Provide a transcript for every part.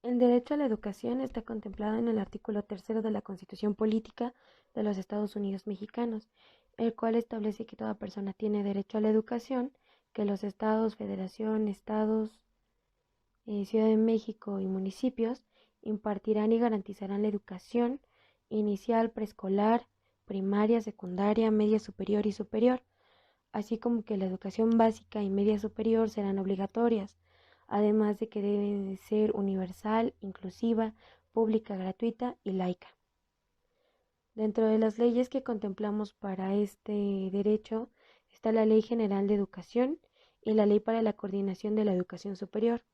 El derecho a la educación está contemplado en el artículo tercero de la Constitución Política de los Estados Unidos Mexicanos, el cual establece que toda persona tiene derecho a la educación, que los estados, federación, estados, Ciudad de México y municipios impartirán y garantizarán la educación inicial, preescolar, primaria, secundaria, media superior y superior, así como que la educación básica y media superior serán obligatorias, además de que debe de ser universal, inclusiva, pública, gratuita y laica. Dentro de las leyes que contemplamos para este derecho está la Ley General de Educación y la Ley para la Coordinación de la Educación Superior.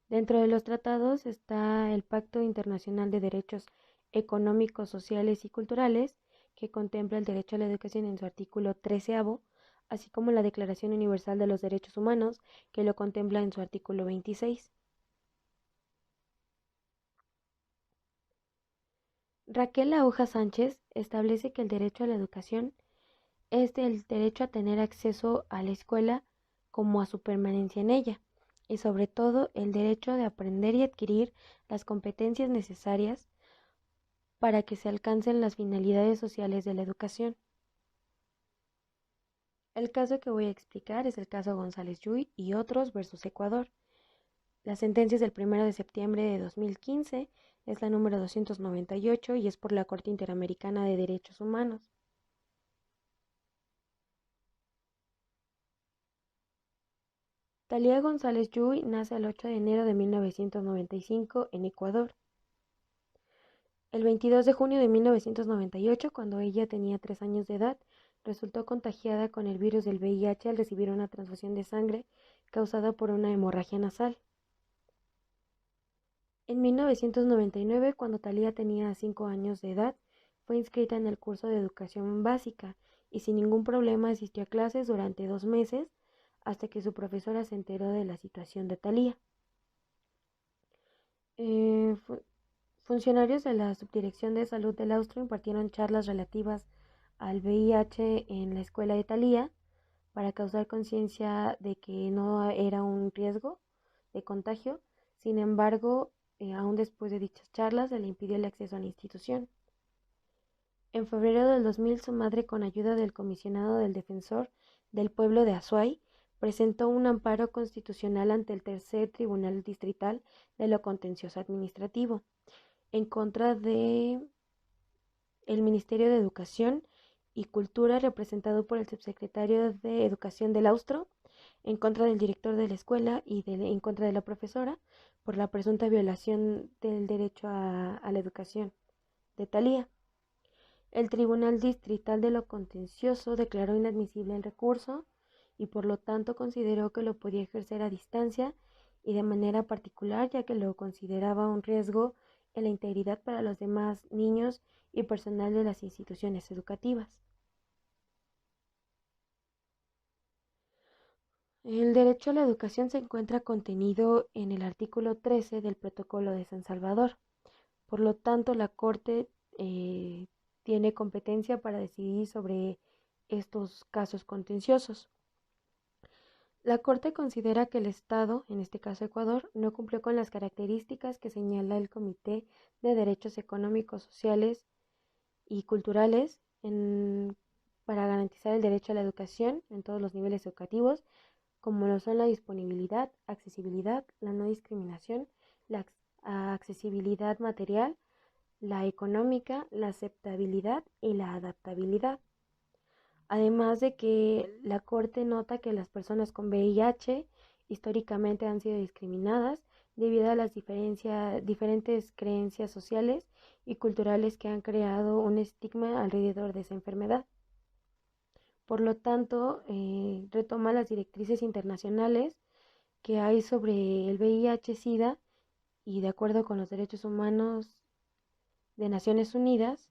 Dentro de los tratados está el Pacto Internacional de Derechos Económicos, Sociales y Culturales, que contempla el derecho a la educación en su artículo 13, así como la Declaración Universal de los Derechos Humanos, que lo contempla en su artículo 26. Raquel Aúja Sánchez establece que el derecho a la educación es el derecho a tener acceso a la escuela como a su permanencia en ella, y sobre todo el derecho de aprender y adquirir las competencias necesarias para que se alcancen las finalidades sociales de la educación. El caso que voy a explicar es el caso González Yui y otros versus Ecuador. La sentencia es del 1 de septiembre de 2015, es la número 298 y es por la Corte Interamericana de Derechos Humanos. Talía González Yui nace el 8 de enero de 1995 en Ecuador. El 22 de junio de 1998, cuando ella tenía 3 años de edad, resultó contagiada con el virus del VIH al recibir una transfusión de sangre causada por una hemorragia nasal. En 1999, cuando Thalía tenía 5 años de edad, fue inscrita en el curso de educación básica y sin ningún problema asistió a clases durante 2 meses hasta que su profesora se enteró de la situación de Thalía. Eh, fu- Funcionarios de la Subdirección de Salud del Austro impartieron charlas relativas al VIH en la escuela de Thalía para causar conciencia de que no era un riesgo de contagio. Sin embargo, aún después de dichas charlas, se le impidió el acceso a la institución. En febrero del 2000, su madre, con ayuda del comisionado del Defensor del Pueblo de Azuay, presentó un amparo constitucional ante el Tercer Tribunal Distrital de lo Contencioso Administrativo, en contra de el Ministerio de Educación y Cultura, representado por el subsecretario de Educación del Austro, en contra del director de la escuela y en contra de la profesora, por la presunta violación del derecho a la educación de Thalía. El Tribunal Distrital de lo Contencioso declaró inadmisible el recurso y por lo tanto consideró que lo podía ejercer a distancia y de manera particular, ya que lo consideraba un riesgo en la integridad para los demás niños y personal de las instituciones educativas. El derecho a la educación se encuentra contenido en el artículo 13 del Protocolo de San Salvador. Por lo tanto, la Corte tiene competencia para decidir sobre estos casos contenciosos. La Corte considera que el Estado, en este caso Ecuador, no cumplió con las características que señala el Comité de Derechos Económicos, Sociales y Culturales para garantizar el derecho a la educación en todos los niveles educativos, como lo son la disponibilidad, accesibilidad, la no discriminación, la accesibilidad material, la económica, la aceptabilidad y la adaptabilidad. Además de que la Corte nota que las personas con VIH históricamente han sido discriminadas debido a las diferentes creencias sociales y culturales que han creado un estigma alrededor de esa enfermedad. Por lo tanto, retoma las directrices internacionales que hay sobre el VIH-Sida y de acuerdo con los derechos humanos de Naciones Unidas,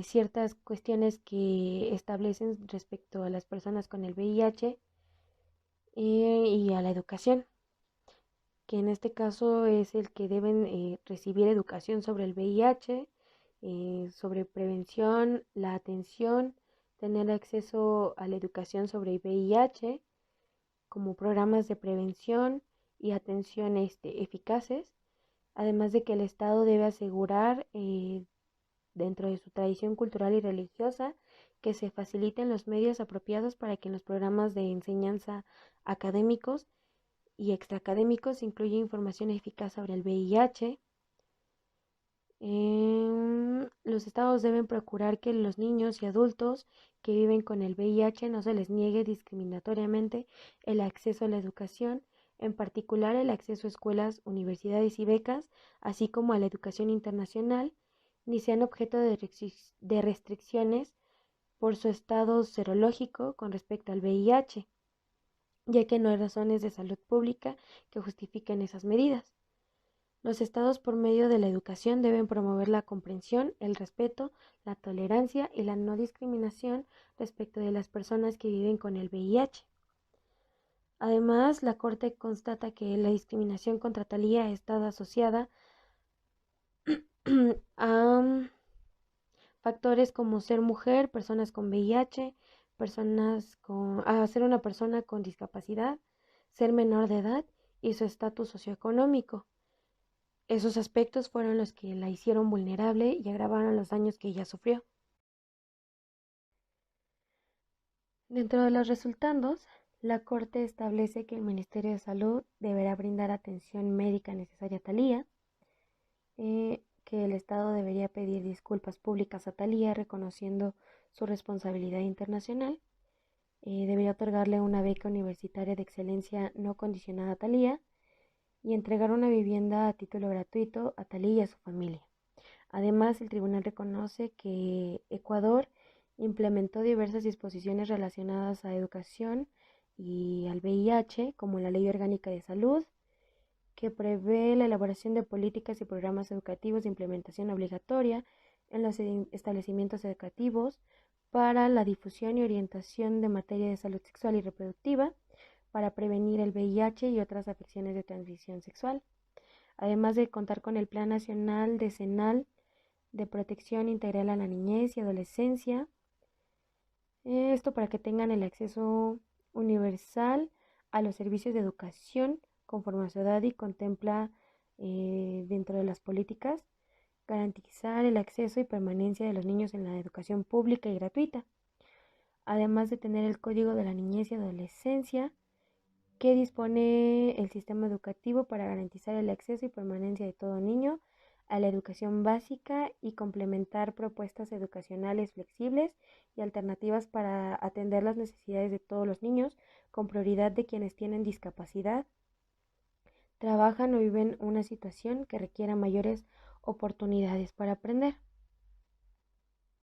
ciertas cuestiones que establecen respecto a las personas con el VIH y a la educación, que en este caso es el que deben recibir educación sobre el VIH, sobre prevención, la atención, tener acceso a la educación sobre el VIH, como programas de prevención y atención eficaces, además de que el Estado debe asegurar, dentro de su tradición cultural y religiosa, que se faciliten los medios apropiados para que en los programas de enseñanza académicos y extraacadémicos se incluya información eficaz sobre el VIH. Los estados deben procurar que los niños y adultos que viven con el VIH no se les niegue discriminatoriamente el acceso a la educación, en particular el acceso a escuelas, universidades y becas, así como a la educación internacional, ni sean objeto de restricciones por su estado serológico con respecto al VIH, ya que no hay razones de salud pública que justifiquen esas medidas. Los estados, por medio de la educación, deben promover la comprensión, el respeto, la tolerancia y la no discriminación respecto de las personas que viven con el VIH. Además, la Corte constata que la discriminación contra Thalía está asociada a factores como ser mujer, personas con VIH, ser una persona con discapacidad, ser menor de edad y su estatus socioeconómico. Esos aspectos fueron los que la hicieron vulnerable y agravaron los daños que ella sufrió. Dentro de los resultados, la Corte establece que el Ministerio de Salud deberá brindar atención médica necesaria a Thalía, que el Estado debería pedir disculpas públicas a Thalía reconociendo su responsabilidad internacional, debería otorgarle una beca universitaria de excelencia no condicionada a Thalía y entregar una vivienda a título gratuito a Thalía y a su familia. Además, el tribunal reconoce que Ecuador implementó diversas disposiciones relacionadas a educación y al VIH, como la Ley Orgánica de Salud, que prevé la elaboración de políticas y programas educativos de implementación obligatoria en los establecimientos educativos para la difusión y orientación de materia de salud sexual y reproductiva, para prevenir el VIH y otras afecciones de transmisión sexual, además de contar con el Plan Nacional Decenal de Protección Integral a la Niñez y Adolescencia. Esto para que tengan el acceso universal a los servicios de educación conforme a su edad y contempla, dentro de las políticas, garantizar el acceso y permanencia de los niños en la educación pública y gratuita, además de tener el Código de la Niñez y Adolescencia que dispone el sistema educativo para garantizar el acceso y permanencia de todo niño a la educación básica y complementar propuestas educacionales flexibles y alternativas para atender las necesidades de todos los niños, con prioridad de quienes tienen discapacidad, trabajan o viven una situación que requiera mayores oportunidades para aprender.